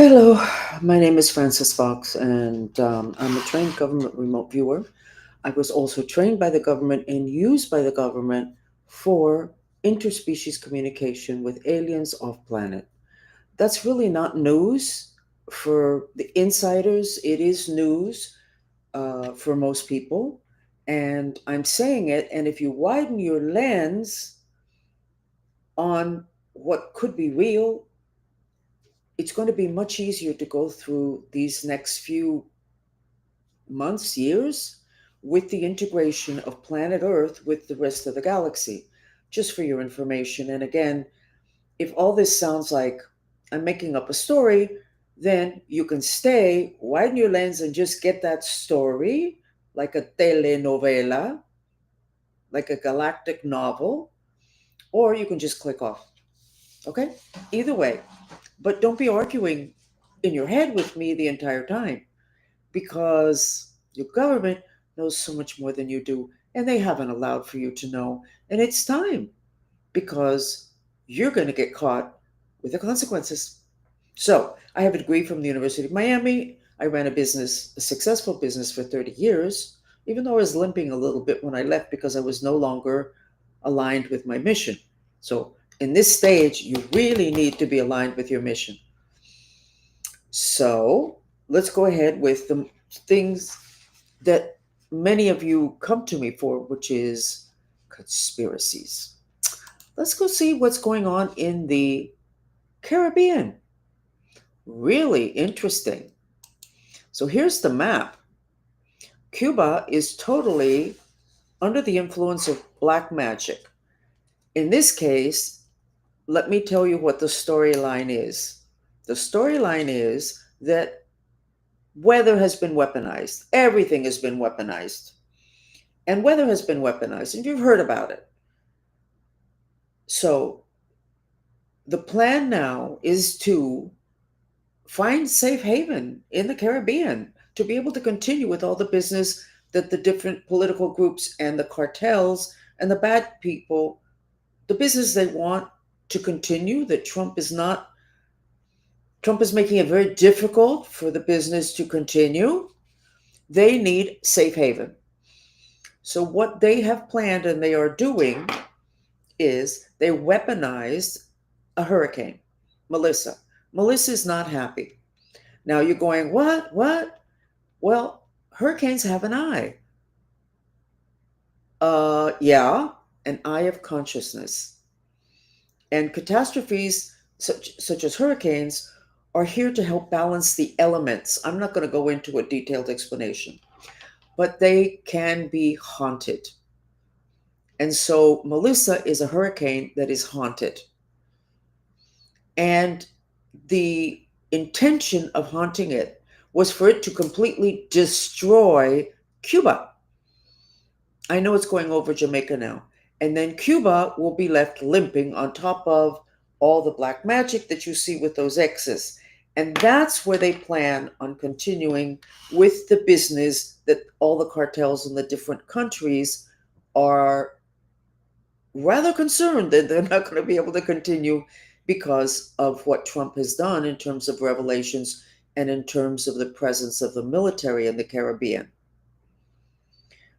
Hello, my name is Francis Fox, and I'm a trained government remote viewer. I was also trained by the government and used by the government for interspecies communication with aliens off planet. That's really not news for the insiders, it is news for most people. And I'm saying it, and if you widen your lens on what could be real, it's going to be much easier to go through these next few months, years, with the integration of planet Earth with the rest of the galaxy. Just for your information. And again, if all this sounds like I'm making up a story, then you can stay, widen your lens, and just get that story like a telenovela, like a galactic novel, or you can just click off. Okay? Either way. But don't be arguing in your head with me the entire time, because your government knows so much more than you do, and they haven't allowed for you to know. And it's time, because you're going to get caught with the consequences. So, I have a degree from the University of Miami. I ran a business, a successful business for 30 years, even though I was limping a little bit when I left because I was no longer aligned with my mission. So, in this stage, you really need to be aligned with your mission. So let's go ahead with the things that many of you come to me for, which is conspiracies. Let's go see what's going on in the Caribbean. Really interesting. So here's the map. Cuba is totally under the influence of black magic. In this case, let me tell you what the storyline is. The storyline is that weather has been weaponized. Everything has been weaponized. And weather has been weaponized, and you've heard about it. So the plan now is to find safe haven in the Caribbean to be able to continue with all the business that the different political groups and the cartels and the bad people, the business they want to continue, that Trump is making it very difficult for the business to continue. They need safe haven. So, what they have planned and they are doing is they weaponized a hurricane, Melissa. Melissa is not happy. Now you're going, what? What? Well, hurricanes have an eye. Yeah, an eye of consciousness. And catastrophes such as hurricanes are here to help balance the elements. I'm not going to go into a detailed explanation, but they can be haunted. And so Melissa is a hurricane that is haunted. And the intention of haunting it was for it to completely destroy Cuba. I know it's going over Jamaica now. And then Cuba will be left limping on top of all the black magic that you see with those X's. And that's where they plan on continuing with the business that all the cartels in the different countries are rather concerned that they're not going to be able to continue because of what Trump has done in terms of revelations and in terms of the presence of the military in the Caribbean.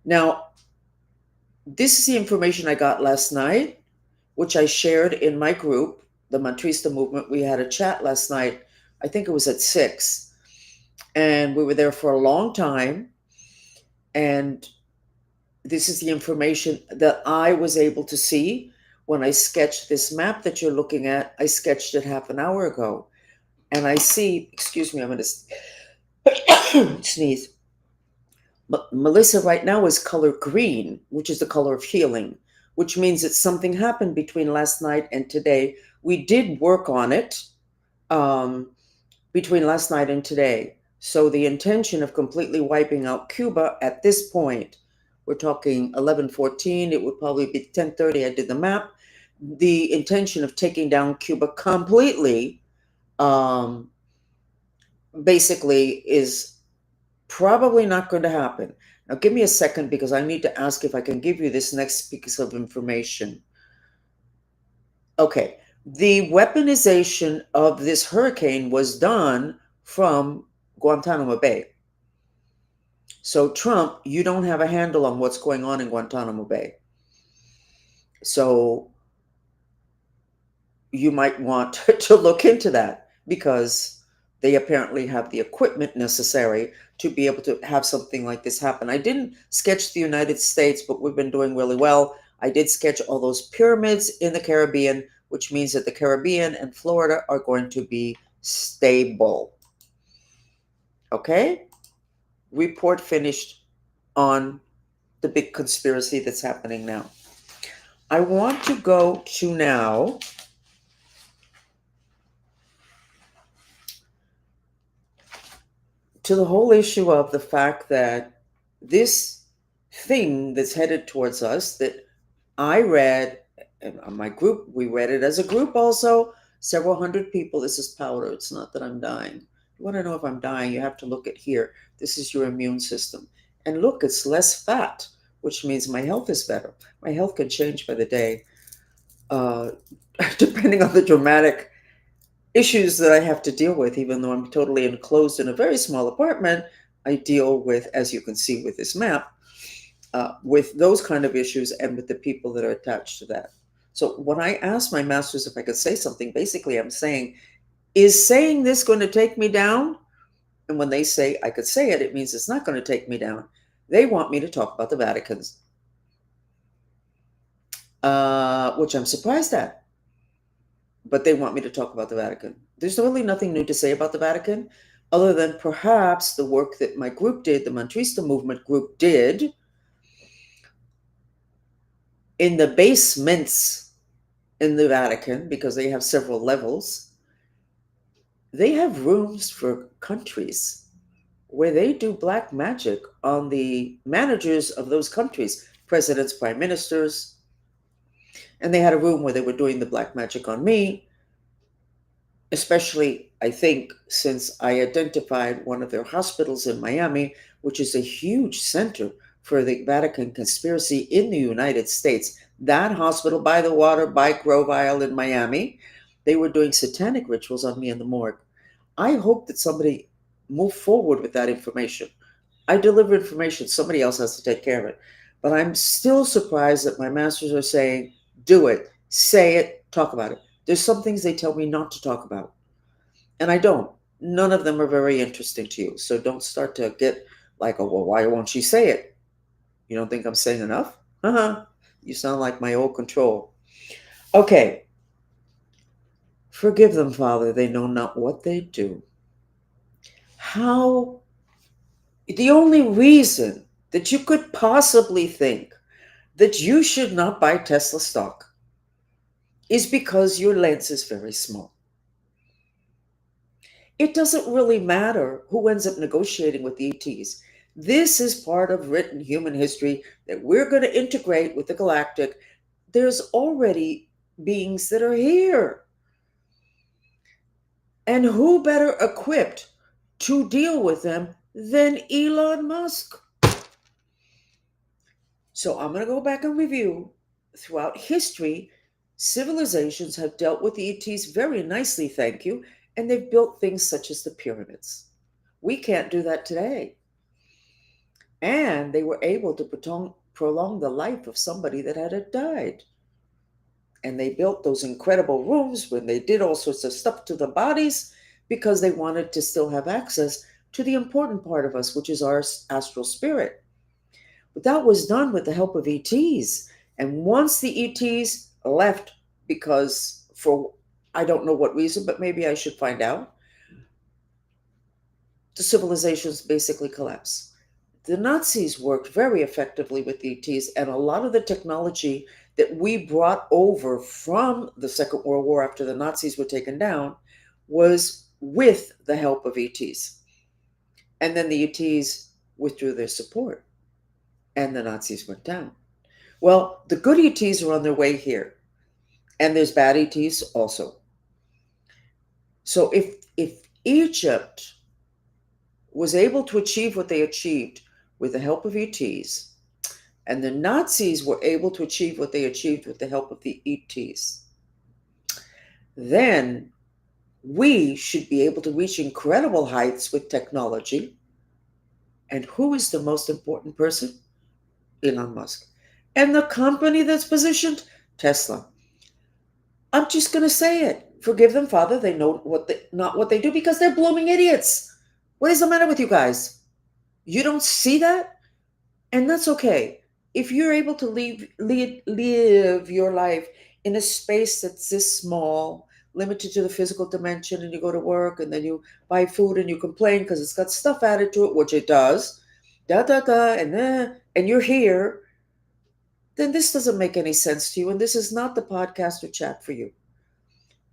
Now, this is the information I got last night, which I shared in my group, the Mantrista Movement. We had a chat last night. I think it was at 6. And we were there for a long time. And this is the information that I was able to see when I sketched this map that you're looking at. I sketched it half an hour ago. And I see, excuse me, I'm going to sneeze. Melissa right now is color green, which is the color of healing, which means that something happened between last night and today. We did work on it um, between last night and today. So the intention of completely wiping out Cuba at this point, we're talking 11:14. It would probably be 10:30. I did the map. The intention of taking down Cuba completely, um, basically, is probably not going to happen. Now, give me a second because I need to ask if I can give you this next piece of information. Okay, The weaponization of this hurricane was done from Guantanamo Bay. So, Trump, you don't have a handle on what's going on in Guantanamo Bay. So, you might want to look into that because they apparently have the equipment necessary to be able to have something like this happen. I didn't sketch the United States, but we've been doing really well. I did sketch all those pyramids in the Caribbean, which means that the Caribbean and Florida are going to be stable. Okay? Report finished on the big conspiracy that's happening now. I want to go to now to the whole issue of the fact that this thing that's headed towards us that I read, and my group, we read it as a group also, several hundred people. This is powder. It's not that I'm dying. You want to know if I'm dying, you have to look at here. This is your immune system. And look, it's less fat, which means my health is better. My health can change by the day, uh, depending on the dramatic issues that I have to deal with, even though I'm totally enclosed in a very small apartment. I deal with, as you can see with this map, with those kind of issues and with the people that are attached to that. So when I asked my masters if I could say something, basically I'm saying, is saying this going to take me down? And when they say I could say it, it means it's not going to take me down. They want me to talk about the Vatican's, which I'm surprised at. But they want me to talk about the Vatican. There's really nothing new to say about the Vatican, other than perhaps the work that my group did, the Mantrista movement group did, in the basements in the Vatican, because they have several levels. They have rooms for countries where they do black magic on the managers of those countries, presidents, prime ministers. And they had a room where they were doing the black magic on me, especially, I think, since I identified one of their hospitals in Miami, which is a huge center for the Vatican conspiracy in the United States. That hospital by the water, by Grove Isle in Miami, they were doing satanic rituals on me in the morgue. I hope that somebody move forward with that information. I deliver information, somebody else has to take care of it. But I'm still surprised that my masters are saying, do it, say it, talk about it. There's some things they tell me not to talk about, and I don't. None of them are very interesting to you. So don't start to get like, oh, well, why won't she say it? You don't think I'm saying enough? Uh-huh. You sound like my old control. Okay. Forgive them, Father. They know not what they do. How? The only reason that you could possibly think that you should not buy Tesla stock is because your lens is very small. It doesn't really matter who ends up negotiating with the ETs. This is part of written human history that we're going to integrate with the galactic. There's already beings that are here. And who better equipped to deal with them than Elon Musk? So I'm going to go back and review. Throughout history, civilizations have dealt with the ETs very nicely, thank you, and they've built things such as the pyramids. We can't do that today. And they were able to prolong the life of somebody that had died. And they built those incredible rooms when they did all sorts of stuff to the bodies because they wanted to still have access to the important part of us, which is our astral spirit. But that was done with the help of ETs. And once the ETs left, because for I don't know what reason, but maybe I should find out, the civilizations basically collapsed. The Nazis worked very effectively with the ETs, and a lot of the technology that we brought over from the Second World War after the Nazis were taken down was with the help of ETs. And then the ETs withdrew their support, and the Nazis went down. Well, the good ETs are on their way here, and there's bad ETs also. So if Egypt was able to achieve what they achieved with the help of ETs, and the Nazis were able to achieve what they achieved with the help of the ETs, then we should be able to reach incredible heights with technology. And who is the most important person? Elon Musk. And the company that's positioned? Tesla. I'm just going to say it. Forgive them, Father. They know not what they do because they're blooming idiots. What is the matter with you guys? You don't see that? And that's okay. If you're able to live your life in a space that's this small, limited to the physical dimension, and you go to work and then you buy food and you complain because it's got stuff added to it, which it does, and you're here, then this doesn't make any sense to you. And this is not the podcast or chat for you.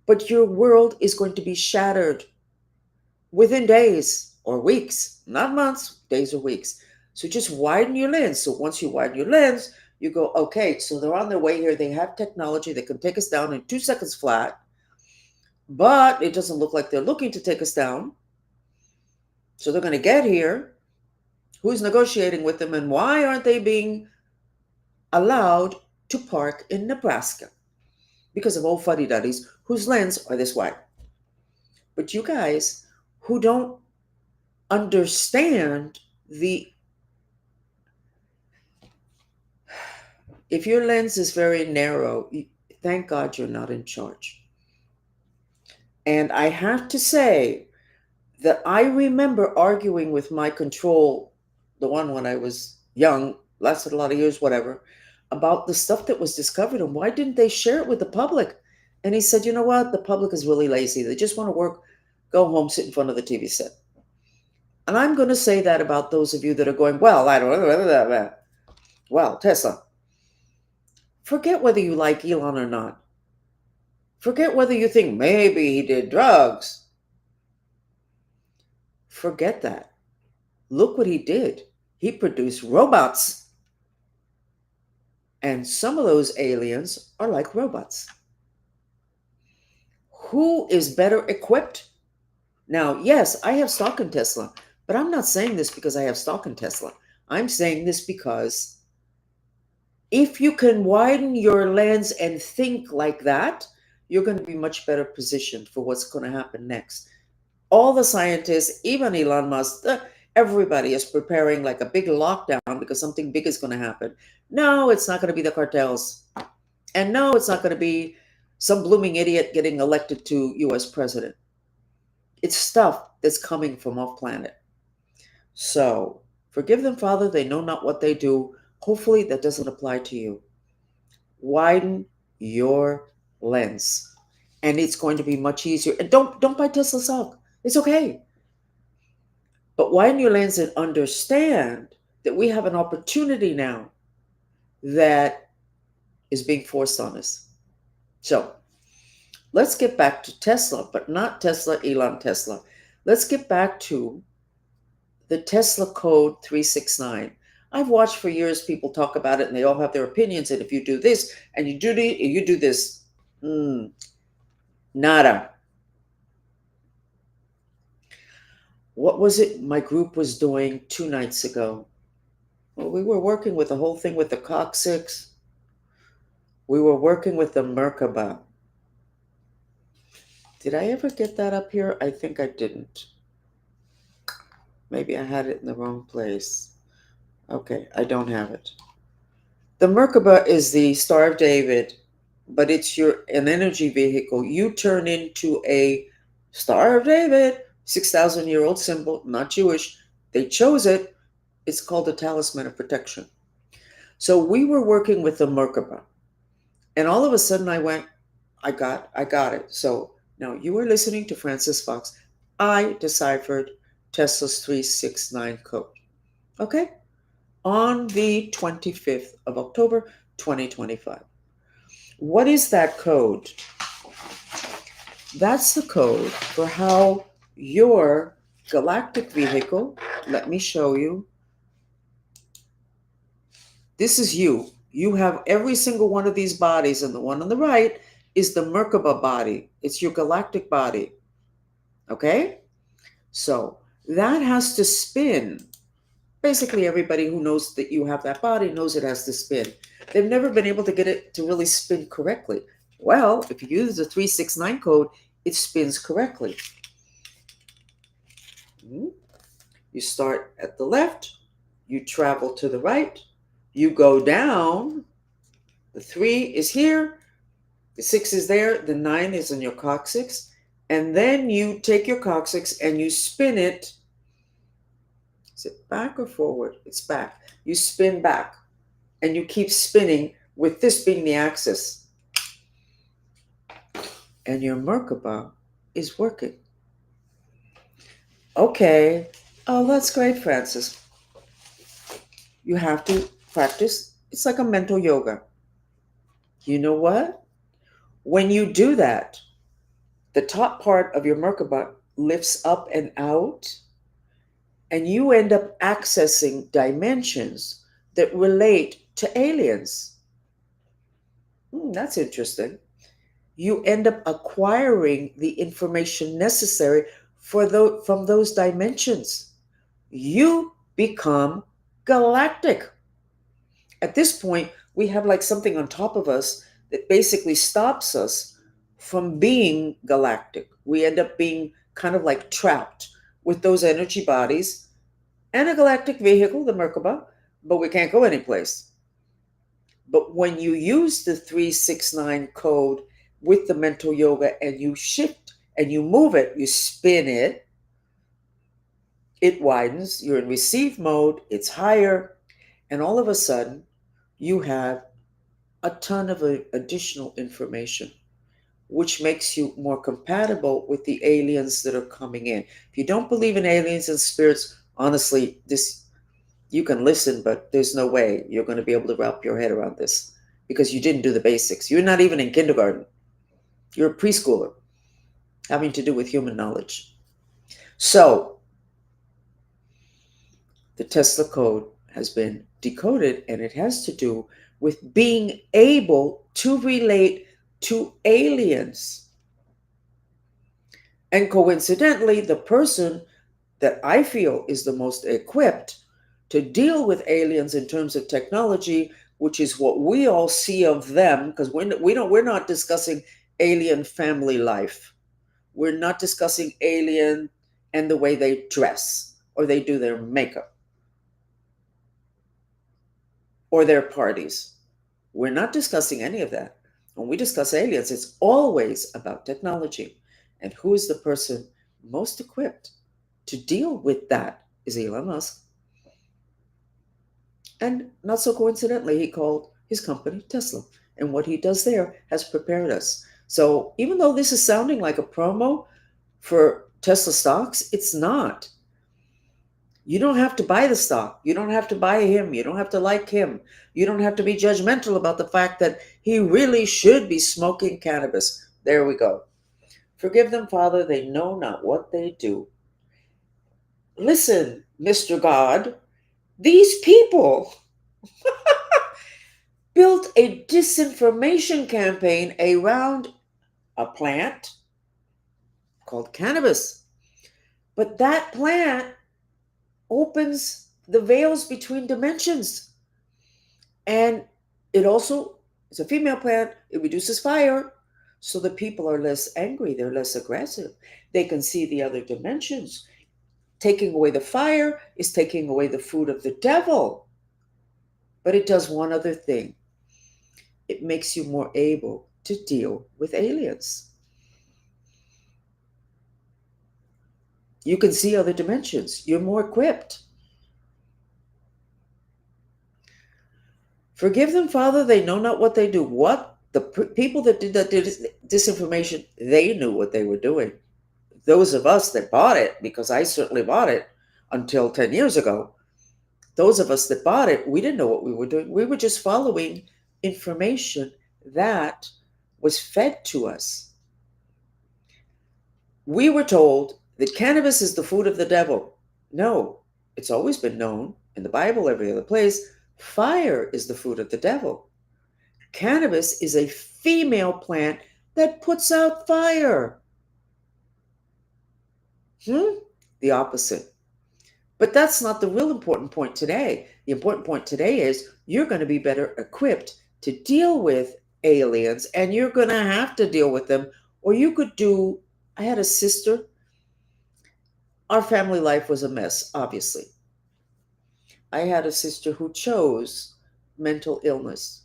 But your world is going to be shattered within days or weeks, not months, days or weeks. So just widen your lens. So once you widen your lens, you go, okay, so they're on their way here. They have technology that can take us down in 2 seconds flat, but it doesn't look like they're looking to take us down. So they're going to get here. Who's negotiating with them, and why aren't they being allowed to park in Nebraska? Because of old fuddy-duddies whose lens are this wide. But you guys who don't understand if your lens is very narrow, thank God you're not in charge. And I have to say that I remember arguing with my control, the one when I was young, lasted a lot of years, whatever, about the stuff that was discovered and why didn't they share it with the public? And he said, you know what? The public is really lazy. They just want to work, go home, sit in front of the TV set. And I'm going to say that about those of you that are going, well, I don't know. Well, Tesla, forget whether you like Elon or not. Forget whether you think maybe he did drugs. Forget that. Look what he did. He produced robots. And some of those aliens are like robots. Who is better equipped? Now, yes, I have stock in Tesla, but I'm not saying this because I have stock in Tesla. I'm saying this because if you can widen your lens and think like that, you're going to be much better positioned for what's going to happen next. All the scientists, even Elon Musk, everybody is preparing like a big lockdown because something big is going to happen. No, it's not going to be the cartels. And no, it's not going to be some blooming idiot getting elected to US president. It's stuff that's coming from off planet. So forgive them, Father. They know not what they do. Hopefully that doesn't apply to you. Widen your lens. And it's going to be much easier. And don't buy Tesla stock. It's okay. But widen your lens and understand that we have an opportunity now that is being forced on us. So let's get back to Tesla, but not Tesla, Elon Tesla. Let's get back to the Tesla code 369. I've watched for years people talk about it and they all have their opinions. And if you do this and you do this, nada. What was it my group was doing 2 nights ago? Well, we were working with the whole thing with the coccyx. We were working with the Merkaba. Did I ever get that up here? I think I didn't. Maybe I had it in the wrong place. Okay, I don't have it. The Merkaba is the Star of David, but it's an energy vehicle. You turn into a Star of David, 6,000-year-old symbol, not Jewish. They chose it. It's called a talisman of protection. So we were working with the Merkaba. And all of a sudden I went, I got it. So now you are listening to Francis Fox. I deciphered Tesla's 369 code. Okay? On the 25th of October, 2025. What is that code? That's the code for how your galactic vehicle, let me show you. This is you. You have every single one of these bodies, and the one on the right is the Merkaba body. It's your galactic body. Okay? So that has to spin. Basically, everybody who knows that you have that body knows it has to spin. They've never been able to get it to really spin correctly. Well, if you use the 369 code, it spins correctly. You start at the left, you travel to the right, you go down, the 3 is here, the 6 is there, the 9 is in your coccyx, and then you take your coccyx and you spin it. Is it back or forward? It's back. You spin back and you keep spinning with this being the axis. And your Merkaba is working. Okay. Oh, that's great, Francis. You have to practice. It's like a mental yoga. You know what? When you do that, the top part of your Merkaba lifts up and out, and you end up accessing dimensions that relate to aliens. That's interesting. You end up acquiring the information necessary from those dimensions. You become galactic. At this point, we have like something on top of us that basically stops us from being galactic. We end up being kind of like trapped with those energy bodies and a galactic vehicle, the Merkaba, but we can't go anyplace. But when you use the 369 code with the mental yoga and you shift and you move it, you spin it, it widens, you're in receive mode, it's higher, and all of a sudden you have a ton of additional information, which makes you more compatible with the aliens that are coming in. If you don't believe in aliens and spirits, honestly, this you can listen, but there's no way you're going to be able to wrap your head around this because you didn't do the basics. You're not even in kindergarten. You're a preschooler having to do with human knowledge. So, the Tesla code has been decoded, and it has to do with being able to relate to aliens. And coincidentally, the person that I feel is the most equipped to deal with aliens in terms of technology, which is what we all see of them, because we're not discussing alien family life. We're not discussing alien and the way they dress or they do their makeup or their parties. We're not discussing any of that. When we discuss aliens, it's always about technology. And who is the person most equipped to deal with that is Elon Musk. And not so coincidentally, he called his company Tesla. And what he does there has prepared us. So even though this is sounding like a promo for Tesla stocks, it's not. You don't have to buy the stock. You don't have to buy him. You don't have to like him. You don't have to be judgmental about the fact that he really should be smoking cannabis. There we go. Forgive them, Father. They know not what they do. Listen, Mr. God, these people built a disinformation campaign around a plant called cannabis. But that plant opens the veils between dimensions. And it also is a female plant. It reduces fire. So the people are less angry. They're less aggressive. They can see the other dimensions. Taking away the fire is taking away the food of the devil. But it does one other thing. It makes you more able to deal with aliens. You can see other dimensions. You're more equipped. Forgive them, Father. They know not what they do. What? The people that did disinformation, they knew what they were doing. Those of us that bought it, because I certainly bought it until 10 years ago, those of us that bought it, we didn't know what we were doing. We were just following information that was fed to us. We were told that cannabis is the food of the devil. No, it's always been known in the Bible, every other place, fire is the food of the devil. Cannabis is a female plant that puts out fire. The opposite. But that's not the real important point today. The important point today is you're going to be better equipped to deal with aliens, and you're going to have to deal with them. Or you could do, I had a sister, our family life was a mess, obviously. I had a sister who chose mental illness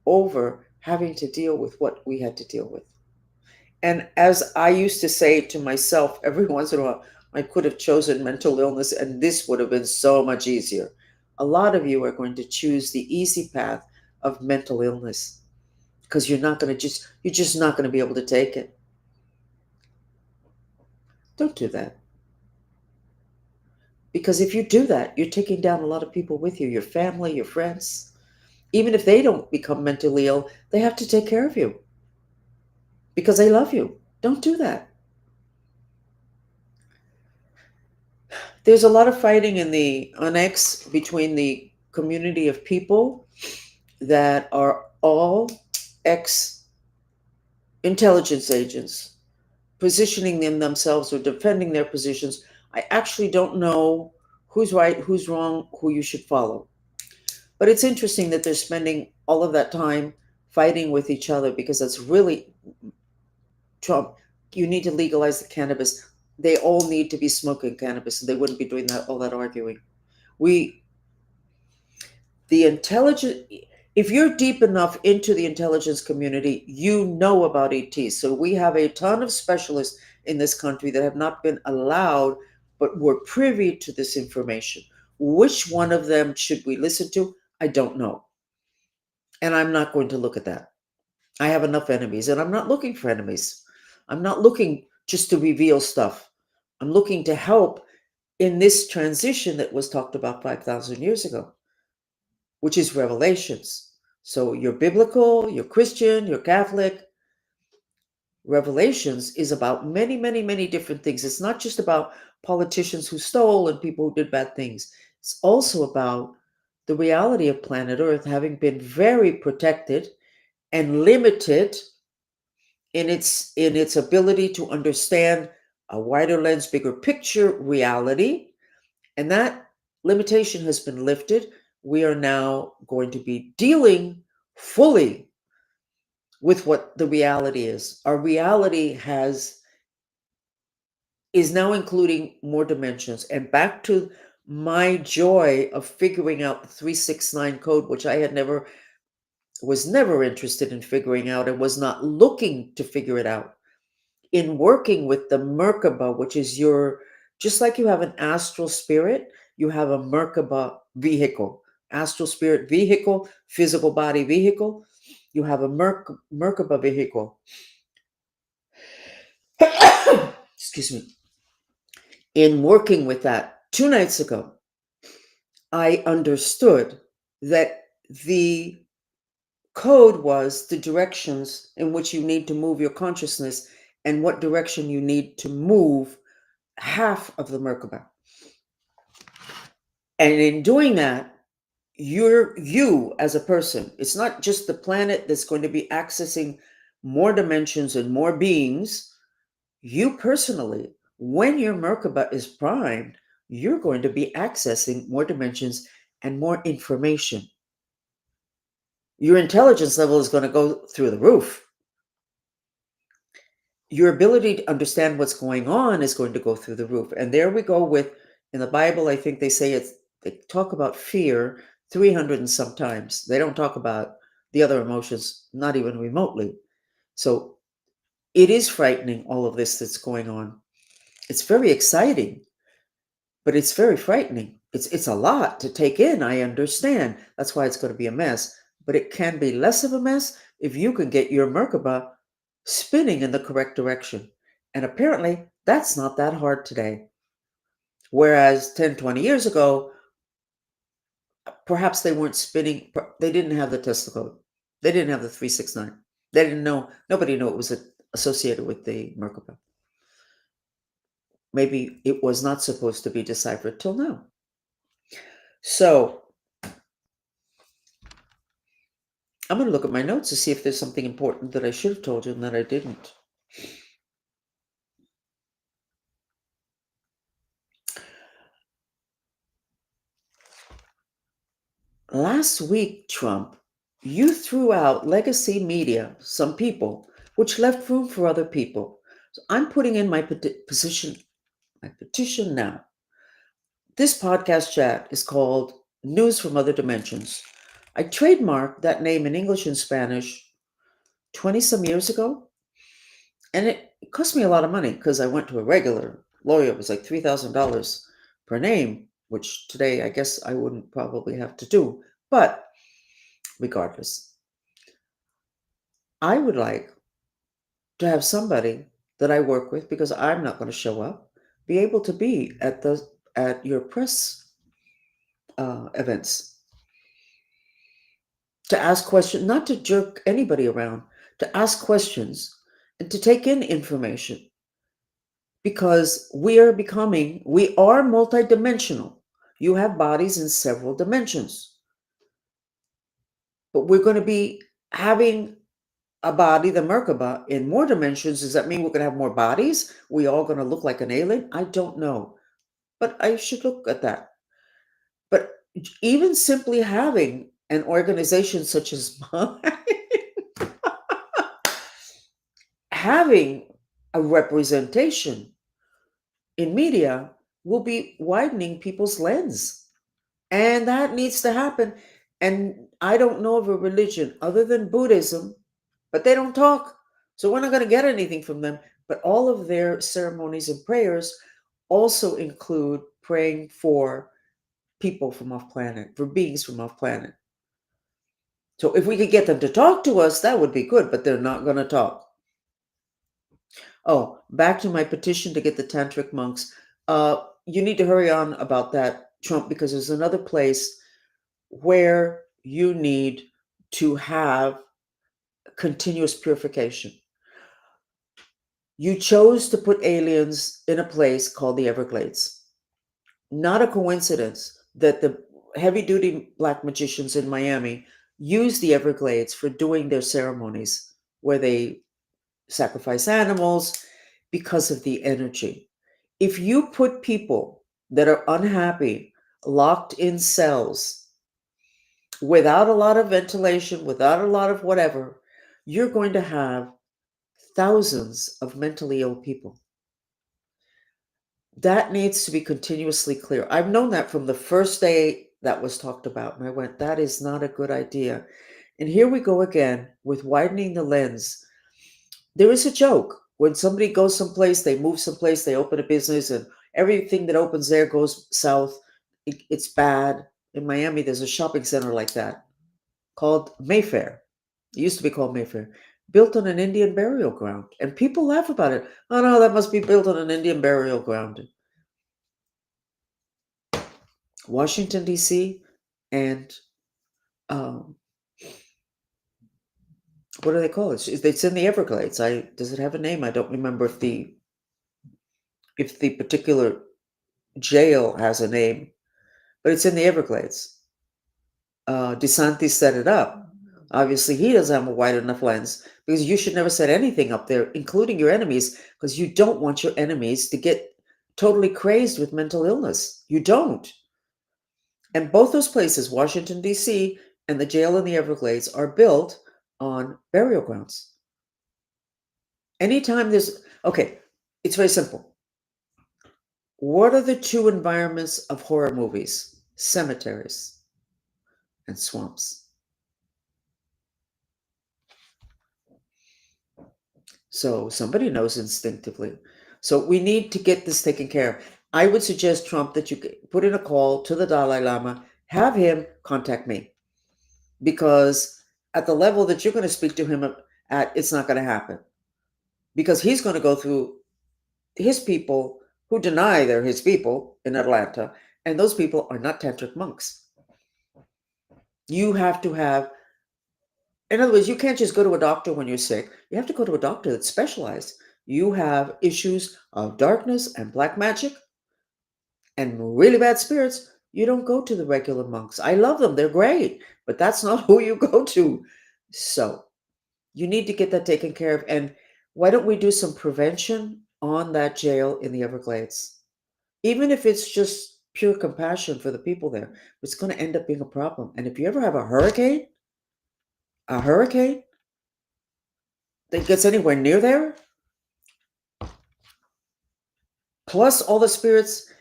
over having to deal with what we had to deal with. And as I used to say to myself every once in a while, I could have chosen mental illness and this would have been so much easier. A lot of you are going to choose the easy path of mental illness because you're just not going to be able to take it. Don't do that. Because if you do that, you're taking down a lot of people with you, your family, your friends. Even if they don't become mentally ill, they have to take care of you because they love you. Don't do that. There's a lot of fighting in the on X between the community of people that are all ex intelligence agents, positioning themselves or defending their positions. I actually don't know who's right, who's wrong, who you should follow. But it's interesting that they're spending all of that time fighting with each other because that's really Trump. You need to legalize the cannabis. They all need to be smoking cannabis, and they wouldn't be doing that all that arguing. We the intelligent if you're deep enough into the intelligence community, you know about ETs. So we have a ton of specialists in this country that have not been allowed but were privy to this information. Which one of them should we listen to? I don't know. And I'm not going to look at that. I have enough enemies and I'm not looking for enemies. I'm not looking just to reveal stuff. I'm looking to help in this transition that was talked about 5,000 years ago, which is revelations. So you're biblical, you're Christian, you're Catholic. Revelations is about many, many, many different things. It's not just about politicians who stole and people who did bad things. It's also about the reality of planet Earth having been very protected and limited in its ability to understand a wider lens, bigger picture reality. And that limitation has been lifted. We are now going to be dealing fully with what the reality is. Our reality has is now including more dimensions. And back to my joy of figuring out the 369 code, which I had never was never interested in figuring out and was not looking to figure it out. In working with the Merkaba, which is your, just like you have an astral spirit, you have a Merkaba vehicle, astral spirit vehicle, physical body vehicle. You have a Merkaba vehicle. Excuse me. In working with that 2 nights ago, I understood that the code was the directions in which you need to move your consciousness and what direction you need to move half of the Merkaba. And in doing that, you as a person, it's not just the planet that's going to be accessing more dimensions and more beings. You personally, when your Merkaba is primed, you're going to be accessing more dimensions and more information. Your intelligence level is going to go through the roof. Your ability to understand what's going on is going to go through the roof. And there we go with, in the Bible, I think they say they talk about fear 300 and sometimes. They don't talk about the other emotions, not even remotely. So it is frightening, all of this that's going on. It's very exciting, but it's very frightening. It's a lot to take in. I understand. That's why it's going to be a mess. But it can be less of a mess if you can get your Merkaba spinning in the correct direction. And apparently, that's not that hard today. Whereas 10, 20 years ago, perhaps they weren't spinning, they didn't have the Tesla code. They didn't have the 369. They didn't know, nobody knew it was associated with the Merkaba. Maybe it was not supposed to be deciphered till now. So I'm going to look at my notes to see if there's something important that I should have told you and that I didn't. Last week, Trump You threw out legacy media, some people, which left room for other people. So I'm putting in my petition now. This podcast chat is called News from Other Dimensions. I trademarked that name in English and Spanish 20 some years ago, and it cost me a lot of money because I went to a regular lawyer. It was like $3,000 per name, which today I guess I wouldn't probably have to do. But regardless, I would like to have somebody that I work with, because I'm not going to show up, be able to be at your press events, to ask questions, not to jerk anybody around, to ask questions and to take in information, because we are multidimensional. You have bodies in several dimensions, but we're going to be having a body, the Merkaba, in more dimensions. Does that mean we're going to have more bodies? We all going to look like an alien? I don't know, but I should look at that. But even simply having an organization such as mine, having a representation in media, will be widening people's lens. And that needs to happen. And I don't know of a religion other than Buddhism, but they don't talk. So we're not going to get anything from them. But all of their ceremonies and prayers also include praying for people from off planet, for beings from off planet. So if we could get them to talk to us, that would be good, but they're not going to talk. Oh, back to my petition to get the tantric monks. You need to hurry on about that, Trump, because there's another place where you need to have continuous purification. You chose to put aliens in a place called the Everglades. Not a coincidence that the heavy duty black magicians in Miami use the Everglades for doing their ceremonies where they sacrifice animals because of the energy. If you put people that are unhappy locked in cells without a lot of ventilation, without a lot of whatever, you're going to have thousands of mentally ill people. That needs to be continuously clear. I've known that from the first day that was talked about, and I went, that is not a good idea. And here we go again with widening the lens. There is a joke. When somebody goes someplace, they move someplace, they open a business, and everything that opens there goes south. It's bad. In Miami, there's a shopping center like that called Mayfair. It used to be called Mayfair, built on an Indian burial ground. And people laugh about it. Oh, no, that must be built on an Indian burial ground. Washington, D.C., and um, what do they call it? It's in the Everglades. Does it have a name? I don't remember if the particular jail has a name, but it's in the Everglades. DeSantis set it up. Obviously, he doesn't have a wide enough lens, because you should never set anything up there, including your enemies, because you don't want your enemies to get totally crazed with mental illness. You don't. And both those places, Washington, D.C., and the jail in the Everglades, are built on burial grounds. Anytime okay, it's very simple. What are the two environments of horror movies? Cemeteries and swamps. So somebody knows instinctively. So we need to get this taken care of. I would suggest, Trump, that you put in a call to the Dalai Lama, have him contact me, because at the level that you're going to speak to him at, it's not going to happen, because he's going to go through his people who deny they're his people in Atlanta, and those people are not tantric monks. You have to have, in other words, you can't just go to a doctor when you're sick. You have to go to a doctor that's specialized. You have issues of darkness and black magic and really bad spirits. You don't go to the regular monks. I love them, they're great, but that's not who you go to. So you need to get that taken care of. And why don't we do some prevention on that jail in the Everglades? Even if it's just pure compassion for the people there, it's going to end up being a problem. And if you ever have a hurricane, A hurricane that gets anywhere near there, plus all the spirits,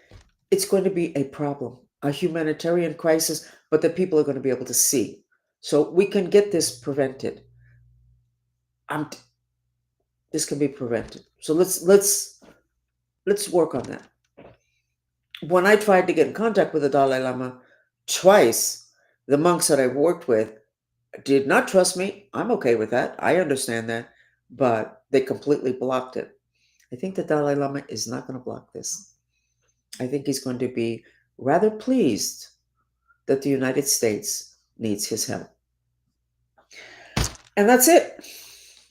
it's going to be a problem, a humanitarian crisis, but that people are going to be able to see. So we can get this prevented. Um, this can be prevented. So let's work on that. When I tried to get in contact with the Dalai Lama twice, the monks that I've worked with did not trust me. I'm okay with that. I understand that, but they completely blocked it. I think the Dalai Lama is not going to block this. I think he's going to be rather pleased that the United States needs his help. And that's it.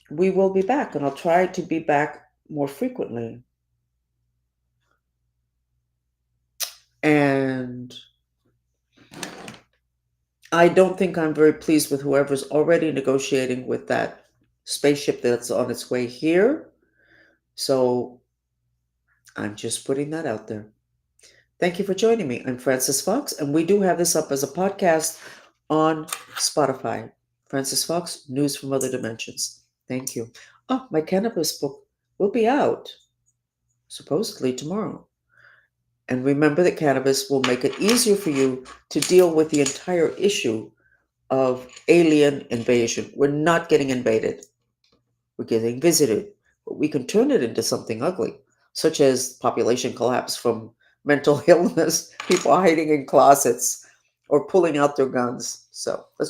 We will be back, and I'll try to be back more frequently. And I don't think I'm very pleased with whoever's already negotiating with that spaceship that's on its way here. So I'm just putting that out there. Thank you for joining me. I'm Frances Fox, and we do have this up as a podcast on Spotify. Frances Fox, News from Other Dimensions. Thank you. Oh, my cannabis book will be out supposedly tomorrow. And remember that cannabis will make it easier for you to deal with the entire issue of alien invasion. We're not getting invaded, we're getting visited. But we can turn it into something ugly, such as population collapse from mental illness, people hiding in closets or pulling out their guns. So let's